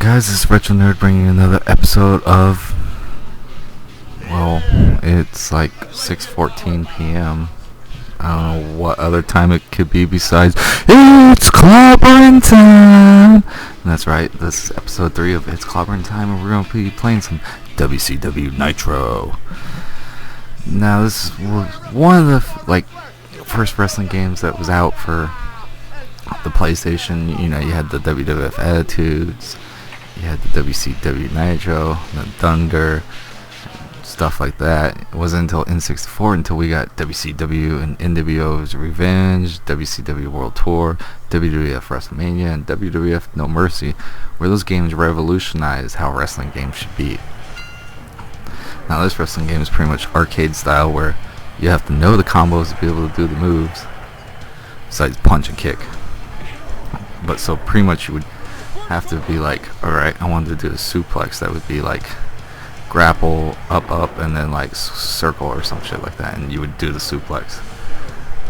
Guys, this is Retro Nerd bringing you another episode of, well, it's like 6:14 p.m. I don't know what other time it could be besides it's Clobberin time. And that's right, this is episode 3 of It's Clobberin time, and we're going to be playing some WCW Nitro. Now, this was one of the first wrestling games that was out for the PlayStation. You know, you had the WWF Attitudes, you had the WCW Nitro, the Thunder, stuff like that. It wasn't until N64 until we got WCW and NWO's Revenge, WCW World Tour, WWF WrestleMania, and WWF No Mercy, where those games revolutionized how wrestling games should be. Now this wrestling game is pretty much arcade style, where you have to know the combos to be able to do the moves, besides punch and kick. But so pretty much you would have to be like, alright, I wanted to do a suplex. That would be like grapple, up, and then like circle or some shit like that, and you would do the suplex.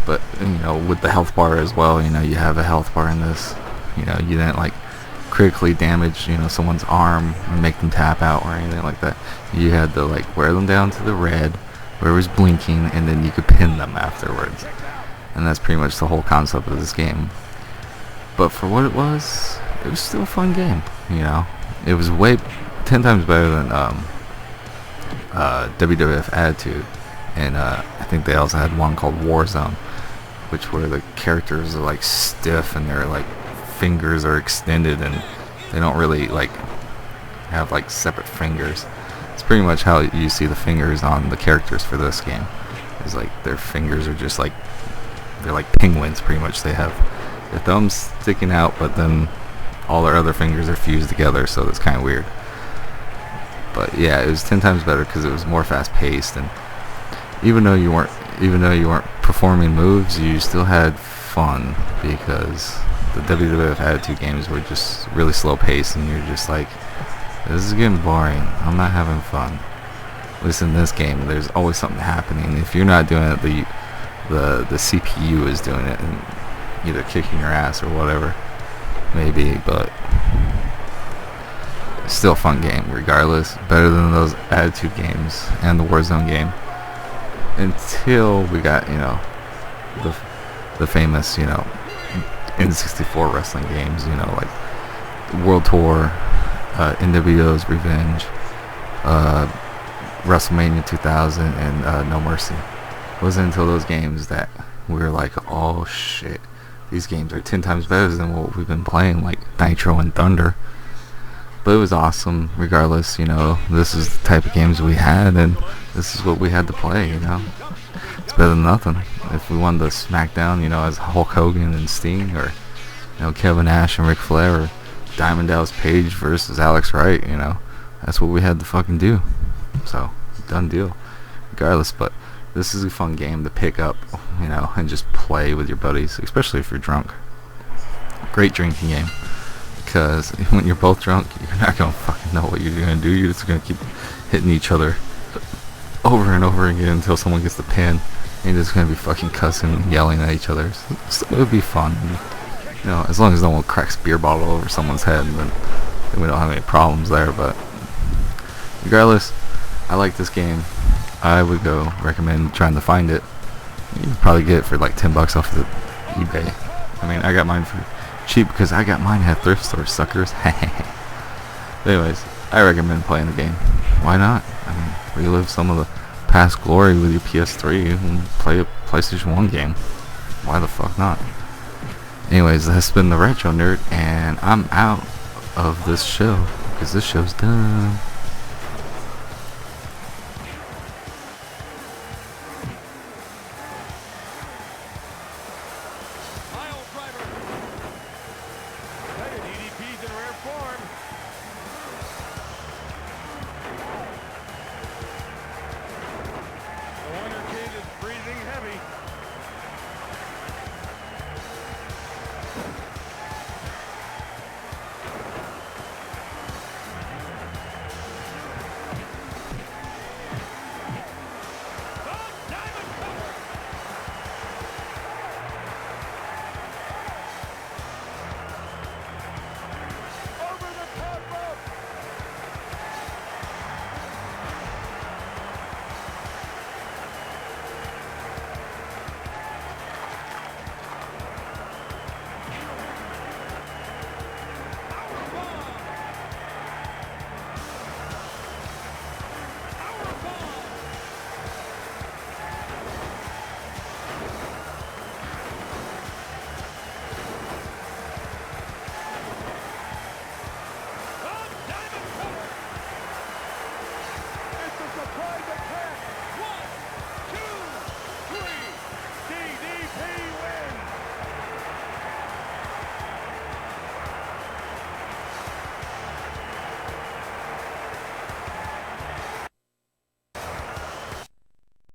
But, you know, with the health bar as well, you know, you have a health bar in this. You know, you didn't like critically damage, you know, someone's arm and make them tap out or anything like that. You had to like wear them down to the red where it was blinking, and then you could pin them afterwards. And that's pretty much the whole concept of this game. But for what it was still a fun game, you know. It was way 10 times better than WWF Attitude, and I think they also had one called Warzone, which where the characters are like stiff and their like fingers are extended, and they don't really like have like separate fingers. It's pretty much how you see the fingers on the characters for this game. It's like their fingers are just like, they're like penguins pretty much. They have their thumbs sticking out, but then all their other fingers are fused together, so that's kind of weird. But yeah, it was 10 times better because it was more fast paced, and even though you weren't performing moves, you still had fun, because the WWF Attitude games were just really slow paced, and you're just like, this is getting boring, I'm not having fun. At least in this game, there's always something happening. If you're not doing it, the CPU is doing it and either kicking your ass or whatever, maybe. But still a fun game regardless, better than those Attitude games and the Warzone game, until we got, you know, the famous, you know, N64 wrestling games, you know, like World Tour, NWO's Revenge, WrestleMania 2000, and No Mercy. It wasn't until those games that we were like, oh shit, these games are 10 times better than what we've been playing, like Nitro and Thunder. But it was awesome regardless, you know. This is the type of games we had, and this is what we had to play, you know. It's better than nothing. If we wanted to SmackDown, you know, as Hulk Hogan and Sting, or, you know, Kevin Nash and Ric Flair, or Diamond Dallas Page versus Alex Wright, you know, that's what we had to fucking do. So, done deal. Regardless, but this is a fun game to pick up, you know, and just play with your buddies, especially if you're drunk. Great drinking game, because when you're both drunk, you're not going to fucking know what you're going to do. You're just going to keep hitting each other over and over again until someone gets the pin, and you're just going to be fucking cussing and yelling at each other. So it would be fun, you know, as long as no one cracks a beer bottle over someone's head, then we don't have any problems there. But regardless, I like this game. I would go recommend trying to find it. You can probably get it for like $10 off of eBay. I mean, I got mine for cheap because I got mine at thrift stores, suckers. Anyways, I recommend playing the game. Why not? I mean, relive some of the past glory with your PS3 and play a PlayStation 1 game. Why the fuck not? Anyways, that's been the Retro Nerd, and I'm out of this show because this show's done.